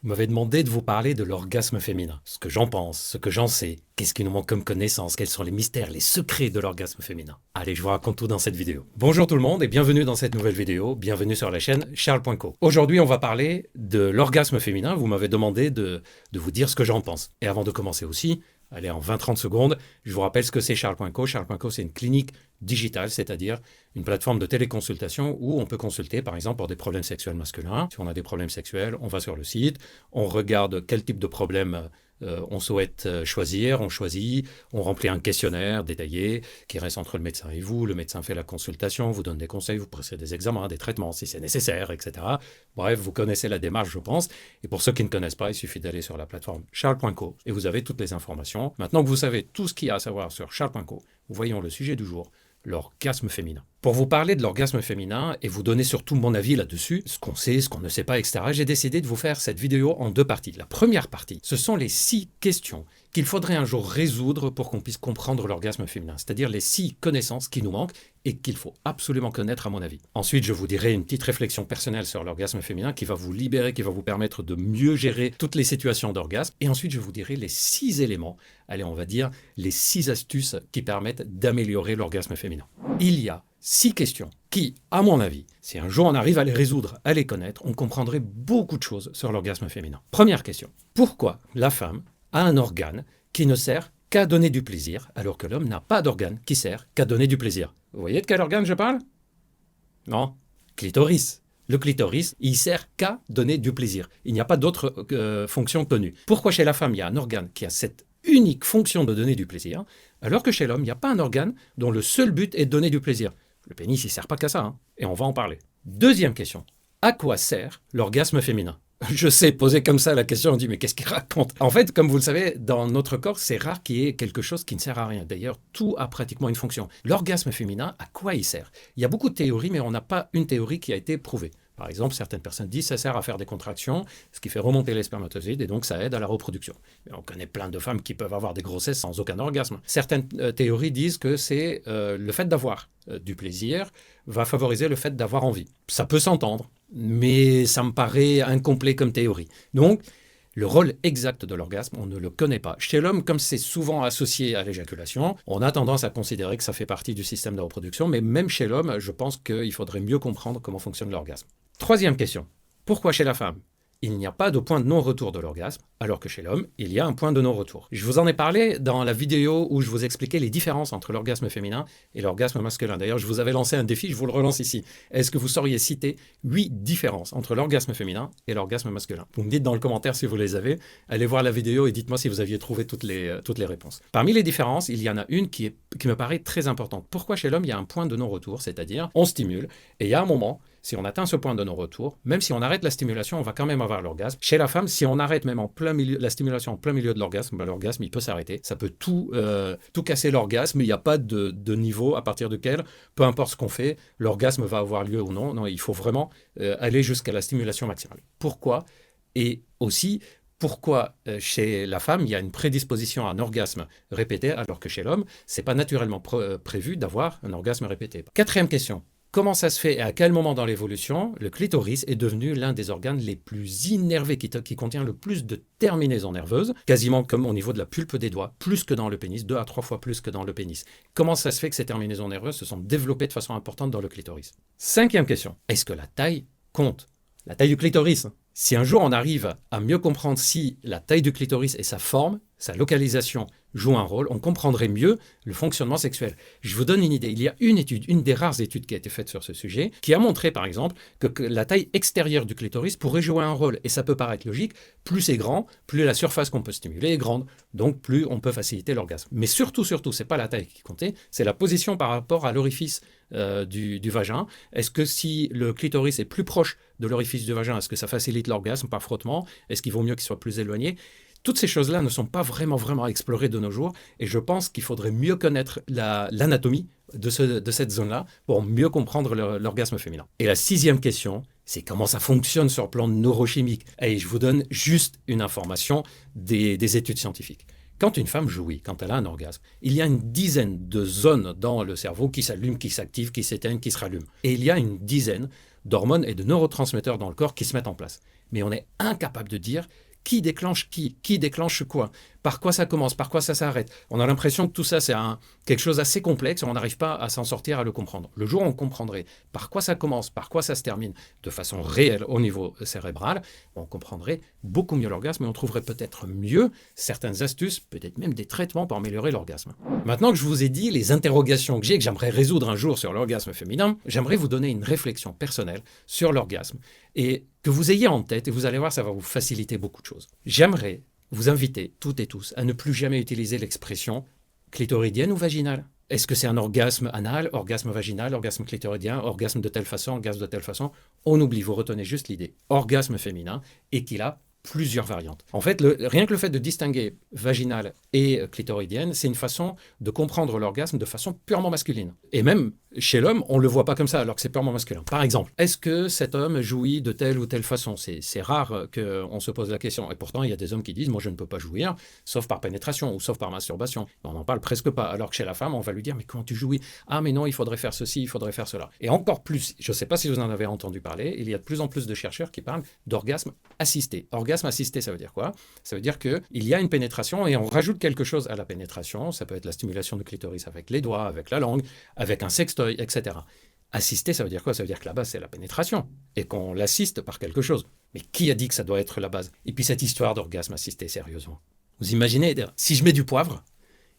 Vous m'avez demandé de vous parler de l'orgasme féminin, ce que j'en pense, ce que j'en sais, qu'est-ce qui nous manque comme connaissances, quels sont les mystères, les secrets de l'orgasme féminin. Allez, je vous raconte tout dans cette vidéo. Bonjour tout le monde et bienvenue dans cette nouvelle vidéo, bienvenue sur la chaîne Charles.co. Aujourd'hui, on va parler de l'orgasme féminin. Vous m'avez demandé de vous dire ce que j'en pense. Et avant de commencer aussi, allez, en 20-30 secondes, je vous rappelle ce que c'est Charles.co. Charles.co, c'est une clinique digitale, c'est-à-dire une plateforme de téléconsultation où on peut consulter, par exemple, pour des problèmes sexuels masculins. Si on a des problèmes sexuels, on va sur le site, on regarde quel type de problème on souhaite choisir, on choisit, on remplit un questionnaire détaillé qui reste entre le médecin et vous. Le médecin fait la consultation, vous donne des conseils, vous prescrivez des examens, des traitements si c'est nécessaire, etc. Bref, vous connaissez la démarche, je pense. Et pour ceux qui ne connaissent pas, il suffit d'aller sur la plateforme charles.co et vous avez toutes les informations. Maintenant que vous savez tout ce qu'il y a à savoir sur charles.co, voyons le sujet du jour, l'orgasme féminin. Pour vous parler de l'orgasme féminin et vous donner surtout mon avis là-dessus, ce qu'on sait, ce qu'on ne sait pas, etc., j'ai décidé de vous faire cette vidéo en deux parties. La première partie, ce sont les 6 questions qu'il faudrait un jour résoudre pour qu'on puisse comprendre l'orgasme féminin, c'est-à-dire les 6 connaissances qui nous manquent et qu'il faut absolument connaître à mon avis. Ensuite, je vous dirai une petite réflexion personnelle sur l'orgasme féminin qui va vous libérer, qui va vous permettre de mieux gérer toutes les situations d'orgasme. Et ensuite, je vous dirai les 6 éléments, allez, on va dire les 6 astuces qui permettent d'améliorer l'orgasme féminin. Il y a 6 questions qui, à mon avis, si un jour on arrive à les résoudre, à les connaître, on comprendrait beaucoup de choses sur l'orgasme féminin. Première question. Pourquoi la femme a un organe qui ne sert qu'à donner du plaisir, alors que l'homme n'a pas d'organe qui sert qu'à donner du plaisir? Vous voyez de quel organe je parle? Non, clitoris. Le clitoris, il sert qu'à donner du plaisir. Il n'y a pas d'autre fonction connue. Pourquoi chez la femme, il y a un organe qui a cette unique fonction de donner du plaisir, alors que chez l'homme, il n'y a pas un organe dont le seul but est de donner du plaisir? Le pénis, il ne sert pas qu'à ça, hein, et on va en parler. Deuxième question. À quoi sert l'orgasme féminin? Je sais, poser comme ça la question, on dit mais qu'est-ce qu'il raconte? En fait, comme vous le savez, dans notre corps, c'est rare qu'il y ait quelque chose qui ne sert à rien. D'ailleurs, tout a pratiquement une fonction. L'orgasme féminin, à quoi il sert? Il y a beaucoup de théories, mais on n'a pas une théorie qui a été prouvée. Par exemple, certaines personnes disent que ça sert à faire des contractions, ce qui fait remonter les spermatozoïdes et donc ça aide à la reproduction. Mais on connaît plein de femmes qui peuvent avoir des grossesses sans aucun orgasme. Certaines théories disent que c'est le fait d'avoir du plaisir va favoriser le fait d'avoir envie. Ça peut s'entendre, mais ça me paraît incomplet comme théorie. Donc, le rôle exact de l'orgasme, on ne le connaît pas. Chez l'homme, comme c'est souvent associé à l'éjaculation, on a tendance à considérer que ça fait partie du système de reproduction, mais même chez l'homme, je pense qu'il faudrait mieux comprendre comment fonctionne l'orgasme. Troisième question. Pourquoi chez la femme, il n'y a pas de point de non-retour de l'orgasme, alors que chez l'homme, il y a un point de non-retour? Je vous en ai parlé dans la vidéo où je vous expliquais les différences entre l'orgasme féminin et l'orgasme masculin. D'ailleurs, je vous avais lancé un défi, je vous le relance ici. Est-ce que vous sauriez citer 8 différences entre l'orgasme féminin et l'orgasme masculin? Vous me dites dans le commentaire si vous les avez. Allez voir la vidéo et dites-moi si vous aviez trouvé toutes les réponses. Parmi les différences, il y en a une qui me paraît très importante. Pourquoi chez l'homme, il y a un point de non-retour, c'est-à-dire on stimule, et il y a un moment, si on atteint ce point de non-retour, même si on arrête la stimulation, on va quand même avoir l'orgasme. Chez la femme, si on arrête même en plein milieu, la stimulation en plein milieu de l'orgasme, ben l'orgasme, il peut s'arrêter. Ça peut tout casser l'orgasme, mais il n'y a pas de niveau à partir duquel, peu importe ce qu'on fait, l'orgasme va avoir lieu ou non. Non, il faut vraiment aller jusqu'à la stimulation maximale. Pourquoi? Et aussi, pourquoi chez la femme, il y a une prédisposition à un orgasme répété, alors que chez l'homme, ce n'est pas naturellement prévu d'avoir un orgasme répété. Quatrième question. Comment ça se fait et à quel moment dans l'évolution le clitoris est devenu l'un des organes les plus innervés, qui contient le plus de terminaisons nerveuses, quasiment comme au niveau de la pulpe des doigts, plus que dans le pénis, 2 à 3 fois plus que dans le pénis? Comment ça se fait que ces terminaisons nerveuses se sont développées de façon importante dans le clitoris? Cinquième question. Est-ce que la taille compte? La taille du clitoris. Si un jour on arrive à mieux comprendre si la taille du clitoris et sa forme, sa localisation jouent un rôle, on comprendrait mieux le fonctionnement sexuel. Je vous donne une idée. Il y a une étude, une des rares études qui a été faite sur ce sujet, qui a montré par exemple que la taille extérieure du clitoris pourrait jouer un rôle. Et ça peut paraître logique, plus c'est grand, plus la surface qu'on peut stimuler est grande, donc plus on peut faciliter l'orgasme. Mais surtout, c'est pas la taille qui comptait, c'est la position par rapport à l'orifice du vagin. Est-ce que si le clitoris est plus proche de l'orifice du vagin, est-ce que ça facilite l'orgasme par frottement? Est-ce qu'il vaut mieux qu'il soit plus éloigné? Toutes ces choses-là ne sont pas vraiment explorées de nos jours et je pense qu'il faudrait mieux connaître l'anatomie de cette zone-là pour mieux comprendre l'orgasme féminin. Et la 6e question, c'est comment ça fonctionne sur le plan neurochimique. Et je vous donne juste une information des études scientifiques. Quand une femme jouit, quand elle a un orgasme, il y a une dizaine de zones dans le cerveau qui s'allument, qui s'activent, qui s'éteignent, qui se rallument. Et il y a une dizaine d'hormones et de neurotransmetteurs dans le corps qui se mettent en place. mais on est incapable de dire qui déclenche qui déclenche quoi, par quoi ça commence, par quoi ça s'arrête. On a l'impression que tout ça, c'est quelque chose d'assez complexe et on n'arrive pas à s'en sortir, à le comprendre. Le jour où on comprendrait par quoi ça commence, par quoi ça se termine, de façon réelle au niveau cérébral, on comprendrait beaucoup mieux l'orgasme et on trouverait peut-être mieux certaines astuces, peut-être même des traitements pour améliorer l'orgasme. Maintenant que je vous ai dit les interrogations que j'ai, que j'aimerais résoudre un jour sur l'orgasme féminin, j'aimerais vous donner une réflexion personnelle sur l'orgasme et que vous ayez en tête, et vous allez voir, ça va vous faciliter beaucoup de choses. J'aimerais vous inviter, toutes et tous, à ne plus jamais utiliser l'expression clitoridienne ou vaginale. Est-ce que c'est un orgasme anal, orgasme vaginal, orgasme clitoridien, orgasme de telle façon, orgasme de telle façon? On oublie, vous retenez juste l'idée orgasme féminin et qu'il a plusieurs variantes. En fait, rien que le fait de distinguer vaginale et clitoridienne, c'est une façon de comprendre l'orgasme de façon purement masculine. Et même chez l'homme, on ne le voit pas comme ça, alors que c'est purement masculin. Par exemple, est-ce que cet homme jouit de telle ou telle façon? C'est rare qu'on se pose la question. Et pourtant, il y a des hommes qui disent « moi, je ne peux pas jouir, sauf par pénétration ou sauf par masturbation ». On n'en parle presque pas. Alors que chez la femme, on va lui dire « mais comment tu jouis? Ah, mais non, il faudrait faire ceci, il faudrait faire cela ». Et encore plus, je ne sais pas si vous en avez entendu parler, il y a de plus en plus de chercheurs qui parlent d'orgasme assisté. Orgasme assisté, ça veut dire quoi? Ça veut dire qu'il y a une pénétration et on rajoute quelque chose à la pénétration. Ça peut être la stimulation du clitoris avec les doigts, avec la langue, avec un sextoy, etc. Assister, ça veut dire quoi? Ça veut dire que la base, c'est la pénétration et qu'on l'assiste par quelque chose. Mais qui a dit que ça doit être la base? Et puis cette histoire d'orgasme assisté, sérieusement. Vous imaginez, si je mets du poivre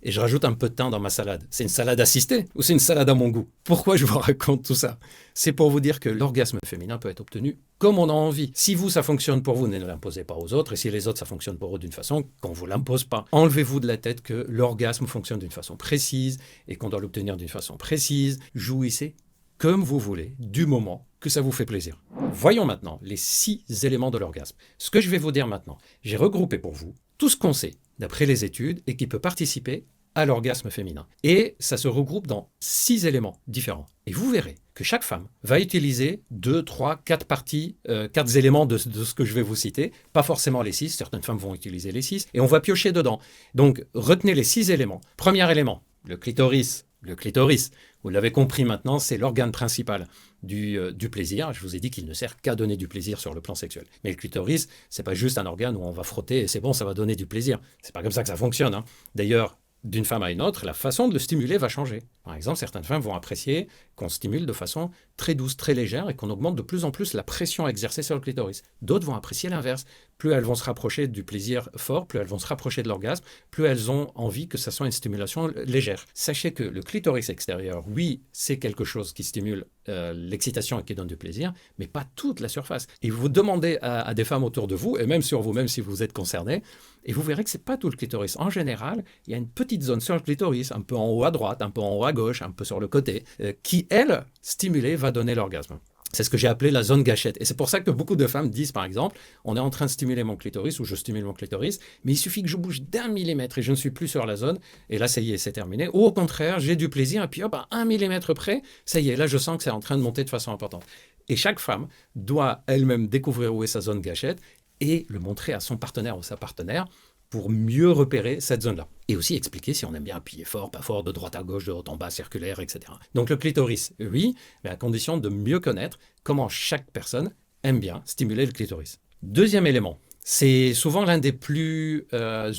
et je rajoute un peu de thym dans ma salade, c'est une salade assistée ou c'est une salade à mon goût? Pourquoi je vous raconte tout ça? C'est pour vous dire que l'orgasme féminin peut être obtenu comme on a envie. Si vous, ça fonctionne pour vous, ne l'imposez pas aux autres. Et si les autres, ça fonctionne pour eux d'une façon, qu'on ne vous l'impose pas. Enlevez-vous de la tête que l'orgasme fonctionne d'une façon précise et qu'on doit l'obtenir d'une façon précise. Jouissez comme vous voulez, du moment que ça vous fait plaisir. Voyons maintenant les 6 éléments de l'orgasme. Ce que je vais vous dire maintenant, j'ai regroupé pour vous tout ce qu'on sait d'après les études et qui peut participer à l'orgasme féminin. Et ça se regroupe dans 6 éléments différents. Et vous verrez que chaque femme va utiliser 2, 3, 4 parties, 4 éléments de ce que je vais vous citer. Pas forcément les 6, certaines femmes vont utiliser les 6, et on va piocher dedans. Donc retenez les 6 éléments. Premier élément, le clitoris. Le clitoris, vous l'avez compris maintenant, c'est l'organe principal du plaisir. Je vous ai dit qu'il ne sert qu'à donner du plaisir sur le plan sexuel. Mais le clitoris, c'est pas juste un organe où on va frotter et c'est bon, ça va donner du plaisir. C'est pas comme ça que ça fonctionne, hein. D'ailleurs, d'une femme à une autre, la façon de le stimuler va changer. Par exemple, certaines femmes vont apprécier qu'on stimule de façon très douce, très légère et qu'on augmente de plus en plus la pression exercée sur le clitoris. D'autres vont apprécier l'inverse. Plus elles vont se rapprocher du plaisir fort, plus elles vont se rapprocher de l'orgasme, plus elles ont envie que ça soit une stimulation légère. Sachez que le clitoris extérieur, oui, c'est quelque chose qui stimule l'excitation et qui donne du plaisir, mais pas toute la surface. Et vous demandez à des femmes autour de vous, et même sur vous-même si vous êtes concerné, et vous verrez que ce n'est pas tout le clitoris. En général, il y a une petite zone sur le clitoris, un peu en haut à droite, un peu en haut à gauche, un peu sur le côté, qui, elle, stimulée, va donner l'orgasme. C'est ce que j'ai appelé la zone gâchette. Et c'est pour ça que beaucoup de femmes disent, par exemple, on est en train de stimuler mon clitoris ou je stimule mon clitoris, mais il suffit que je bouge d'1 millimètre et je ne suis plus sur la zone. Et là, ça y est, c'est terminé. Ou au contraire, j'ai du plaisir et puis hop, à 1 millimètre près, ça y est, là, je sens que c'est en train de monter de façon importante. Et chaque femme doit elle-même découvrir où est sa zone gâchette et le montrer à son partenaire ou sa partenaire pour mieux repérer cette zone-là. Et aussi expliquer si on aime bien appuyer fort, pas fort, de droite à gauche, de haut en bas, circulaire, etc. Donc le clitoris, oui, mais à condition de mieux connaître comment chaque personne aime bien stimuler le clitoris. Deuxième élément, c'est souvent l'un des plus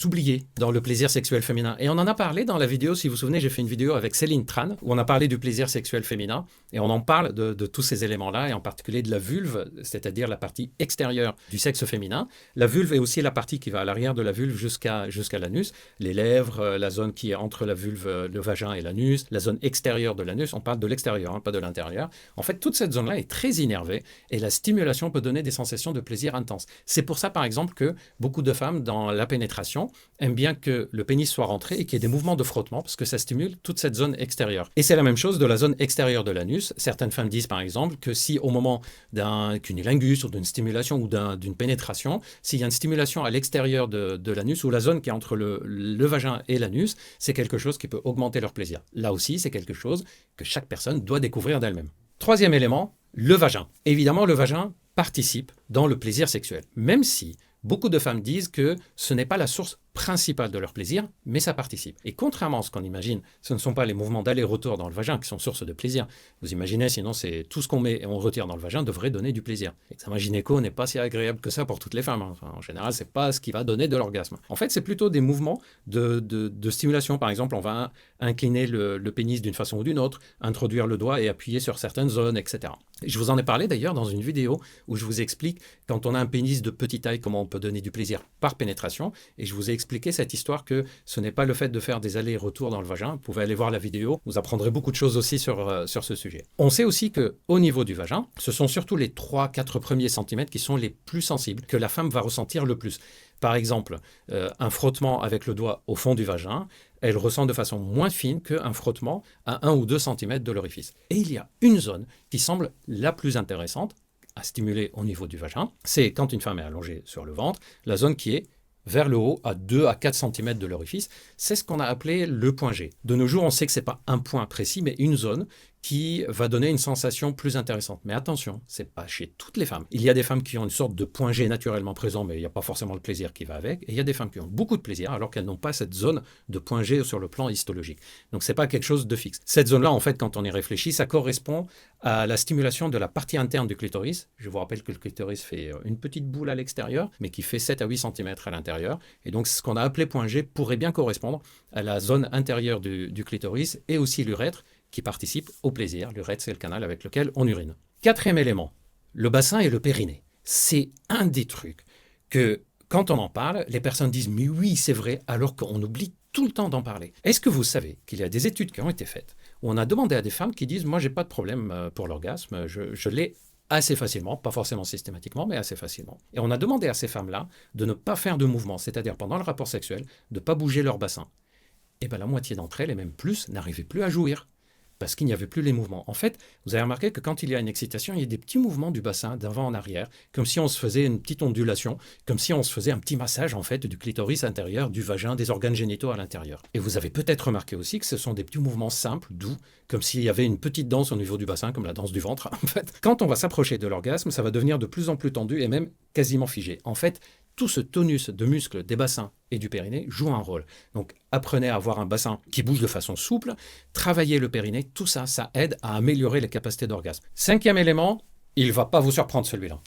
oubliés dans le plaisir sexuel féminin. Et on en a parlé dans la vidéo, si vous vous souvenez, j'ai fait une vidéo avec Céline Tran, où on a parlé du plaisir sexuel féminin, et on en parle de tous ces éléments-là, et en particulier de la vulve, c'est-à-dire la partie extérieure du sexe féminin. La vulve est aussi la partie qui va à l'arrière de la vulve jusqu'à l'anus, les lèvres, la zone qui est entre la vulve, le vagin et l'anus, la zone extérieure de l'anus, on parle de l'extérieur, hein, pas de l'intérieur. En fait, toute cette zone-là est très innervée, et la stimulation peut donner des sensations de plaisir intense. C'est pour ça, par exemple, que beaucoup de femmes, dans la pénétration, aiment bien que le pénis soit rentré et qu'il y ait des mouvements de frottement parce que ça stimule toute cette zone extérieure. Et c'est la même chose de la zone extérieure de l'anus. Certaines femmes disent, par exemple, que si au moment d'un cunnilingus ou d'une stimulation ou d'une pénétration, s'il y a une stimulation à l'extérieur de l'anus ou la zone qui est entre le vagin et l'anus, c'est quelque chose qui peut augmenter leur plaisir. Là aussi, c'est quelque chose que chaque personne doit découvrir d'elle-même. Troisième élément, le vagin. Évidemment, le vagin participe dans le plaisir sexuel, même si beaucoup de femmes disent que ce n'est pas la source principal de leur plaisir, mais ça participe. Et contrairement à ce qu'on imagine, ce ne sont pas les mouvements d'aller-retour dans le vagin qui sont source de plaisir. Vous imaginez, sinon c'est tout ce qu'on met et on retire dans le vagin devrait donner du plaisir. L'examen gynéco n'est pas si agréable que ça pour toutes les femmes. Enfin, en général, c'est pas ce qui va donner de l'orgasme. En fait, c'est plutôt des mouvements de stimulation. Par exemple, on va incliner le pénis d'une façon ou d'une autre, introduire le doigt et appuyer sur certaines zones, etc. Je vous en ai parlé d'ailleurs dans une vidéo où je vous explique quand on a un pénis de petite taille, comment on peut donner du plaisir par pénétration. Et je vous ai expliqué cette histoire que ce n'est pas le fait de faire des allers-retours dans le vagin. Vous pouvez aller voir la vidéo, vous apprendrez beaucoup de choses aussi sur ce sujet. On sait aussi qu'au niveau du vagin, ce sont surtout les 3-4 premiers centimètres qui sont les plus sensibles, que la femme va ressentir le plus. Par exemple, un frottement avec le doigt au fond du vagin, elle ressent de façon moins fine qu'un frottement à 1 ou 2 cm de l'orifice. Et il y a une zone qui semble la plus intéressante à stimuler au niveau du vagin, c'est quand une femme est allongée sur le ventre, la zone qui est vers le haut, à 2 à 4 cm de l'orifice, c'est ce qu'on a appelé le point G. De nos jours, on sait que ce n'est pas un point précis, mais une zone qui va donner une sensation plus intéressante. Mais attention, ce n'est pas chez toutes les femmes. Il y a des femmes qui ont une sorte de point G naturellement présent, mais il n'y a pas forcément le plaisir qui va avec. Et il y a des femmes qui ont beaucoup de plaisir, alors qu'elles n'ont pas cette zone de point G sur le plan histologique. Donc ce n'est pas quelque chose de fixe. Cette zone-là, en fait, quand on y réfléchit, ça correspond à la stimulation de la partie interne du clitoris. Je vous rappelle que le clitoris fait une petite boule à l'extérieur, mais qui fait 7 à 8 cm à l'intérieur. Et donc ce qu'on a appelé point G pourrait bien correspondre à la zone intérieure du clitoris et aussi l'urètre, qui participe au plaisir. L'urètre, c'est le canal avec lequel on urine. Quatrième élément, le bassin et le périnée. C'est un des trucs que, quand on en parle, les personnes disent « mais oui, c'est vrai », alors qu'on oublie tout le temps d'en parler. Est-ce que vous savez qu'il y a des études qui ont été faites où on a demandé à des femmes qui disent « moi, j'ai pas de problème pour l'orgasme, je l'ai assez facilement, pas forcément systématiquement, mais assez facilement. » Et on a demandé à ces femmes-là de ne pas faire de mouvement, c'est-à-dire pendant le rapport sexuel, de ne pas bouger leur bassin. Et bien la moitié d'entre elles, et même plus, n'arrivaient plus à jouir, parce qu'il n'y avait plus les mouvements. En fait, vous avez remarqué que quand il y a une excitation, il y a des petits mouvements du bassin d'avant en arrière, comme si on se faisait une petite ondulation, comme si on se faisait un petit massage en fait du clitoris intérieur, du vagin, des organes génitaux à l'intérieur. Et vous avez peut-être remarqué aussi que ce sont des petits mouvements simples, doux, comme s'il y avait une petite danse au niveau du bassin, comme la danse du ventre en fait. Quand on va s'approcher de l'orgasme, ça va devenir de plus en plus tendu et même quasiment figé. En fait, tout ce tonus de muscles des bassins et du périnée joue un rôle. Donc apprenez à avoir un bassin qui bouge de façon souple, travaillez le périnée, tout ça, ça aide à améliorer les capacités d'orgasme. Cinquième élément, il ne va pas vous surprendre celui-là,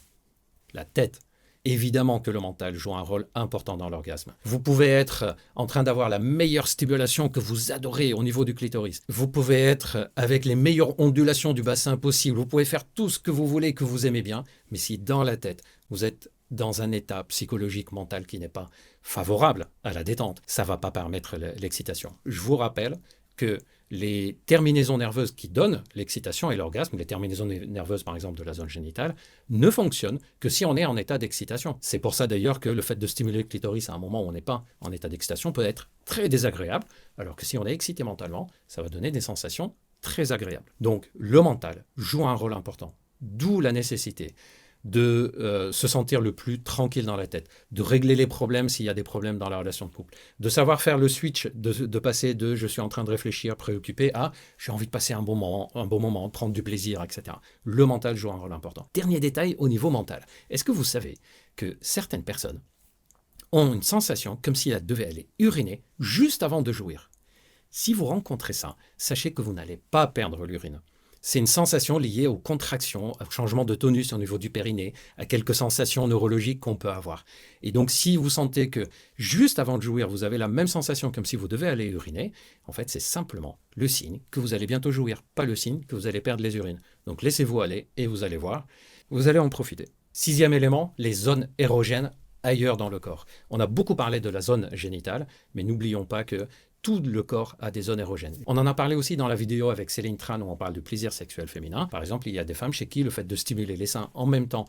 la tête. Évidemment que le mental joue un rôle important dans l'orgasme. Vous pouvez être en train d'avoir la meilleure stimulation que vous adorez au niveau du clitoris. Vous pouvez être avec les meilleures ondulations du bassin possible. Vous pouvez faire tout ce que vous voulez, que vous aimez bien. Mais si dans la tête, vous êtes dans un état psychologique, mental qui n'est pas favorable à la détente, ça ne va pas permettre l'excitation. Je vous rappelle que les terminaisons nerveuses qui donnent l'excitation et l'orgasme, les terminaisons nerveuses par exemple de la zone génitale, ne fonctionnent que si on est en état d'excitation. C'est pour ça d'ailleurs que le fait de stimuler le clitoris à un moment où on n'est pas en état d'excitation peut être très désagréable, alors que si on est excité mentalement, ça va donner des sensations très agréables. Donc le mental joue un rôle important, d'où la nécessité de se sentir le plus tranquille dans la tête, de régler les problèmes s'il y a des problèmes dans la relation de couple, de savoir faire le switch, de passer de « je suis en train de réfléchir, préoccupé » à « j'ai envie de passer un bon moment, prendre du plaisir, etc. » Le mental joue un rôle important. Dernier détail au niveau mental. Est-ce que vous savez que certaines personnes ont une sensation comme si elles devaient aller uriner juste avant de jouir? Si vous rencontrez ça, sachez que vous n'allez pas perdre l'urine. C'est une sensation liée aux contractions, au changement de tonus au niveau du périnée, à quelques sensations neurologiques qu'on peut avoir. Et donc, si vous sentez que juste avant de jouir, vous avez la même sensation comme si vous devez aller uriner, en fait, c'est simplement le signe que vous allez bientôt jouir, pas le signe que vous allez perdre les urines. Donc, laissez-vous aller et vous allez voir, vous allez en profiter. Sixième élément, les zones érogènes ailleurs dans le corps. On a beaucoup parlé de la zone génitale, mais n'oublions pas que tout le corps a des zones érogènes. On en a parlé aussi dans la vidéo avec Céline Tran où on parle du plaisir sexuel féminin. Par exemple, il y a des femmes chez qui le fait de stimuler les seins en même temps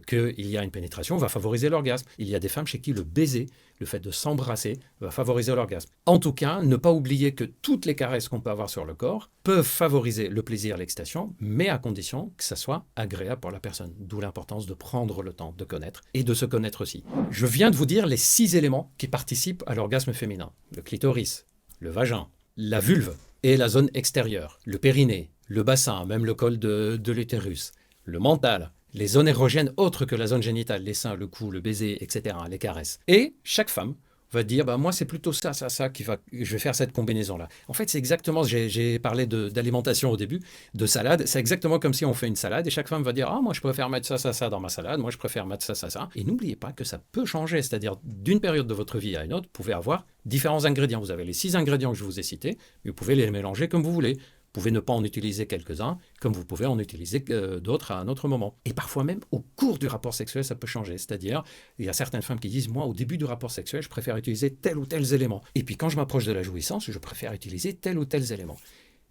qu'il y a une pénétration va favoriser l'orgasme. Il y a des femmes chez qui le baiser, le fait de s'embrasser, va favoriser l'orgasme. En tout cas, ne pas oublier que toutes les caresses qu'on peut avoir sur le corps peuvent favoriser le plaisir, l'excitation, mais à condition que ça soit agréable pour la personne. D'où l'importance de prendre le temps de connaître et de se connaître aussi. Je viens de vous dire les 6 éléments qui participent à l'orgasme féminin. Le clitoris, le vagin, la vulve et la zone extérieure, le périnée, le bassin, même le col de l'utérus, le mental, les zones érogènes autres que la zone génitale, les seins, le cou, le baiser, etc., les caresses. Et chaque femme va dire, bah, moi c'est plutôt ça, ça, ça, je vais faire cette combinaison-là. En fait, c'est exactement, j'ai parlé d'alimentation au début, de salade, c'est exactement comme si on fait une salade et chaque femme va dire, ah moi je préfère mettre ça, ça, ça dans ma salade, moi je préfère mettre ça, ça, ça. Et n'oubliez pas que ça peut changer, c'est-à-dire d'une période de votre vie à une autre, vous pouvez avoir différents ingrédients. Vous avez les 6 ingrédients que je vous ai cités, mais vous pouvez les mélanger comme vous voulez. Vous pouvez ne pas en utiliser quelques-uns, comme vous pouvez en utiliser d'autres à un autre moment. Et parfois même, au cours du rapport sexuel, ça peut changer. C'est-à-dire, il y a certaines femmes qui disent, moi, au début du rapport sexuel, je préfère utiliser tel ou tel élément. Et puis quand je m'approche de la jouissance, je préfère utiliser tel ou tel élément.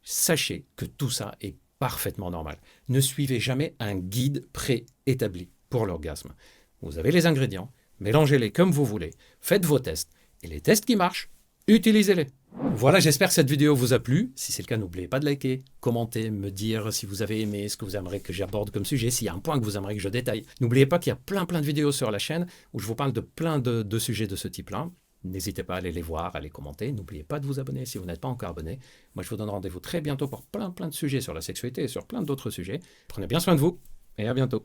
Sachez que tout ça est parfaitement normal. Ne suivez jamais un guide préétabli pour l'orgasme. Vous avez les ingrédients, mélangez-les comme vous voulez, faites vos tests. Et les tests qui marchent, utilisez-les. Voilà, j'espère que cette vidéo vous a plu. Si c'est le cas, n'oubliez pas de liker, commenter, me dire si vous avez aimé, ce que vous aimeriez que j'aborde comme sujet, s'il y a un point que vous aimeriez que je détaille. N'oubliez pas qu'il y a plein de vidéos sur la chaîne où je vous parle de plein de sujets de ce type-là. N'hésitez pas à aller les voir, à les commenter. N'oubliez pas de vous abonner si vous n'êtes pas encore abonné. Moi, je vous donne rendez-vous très bientôt pour plein de sujets sur la sexualité et sur plein d'autres sujets. Prenez bien soin de vous et à bientôt.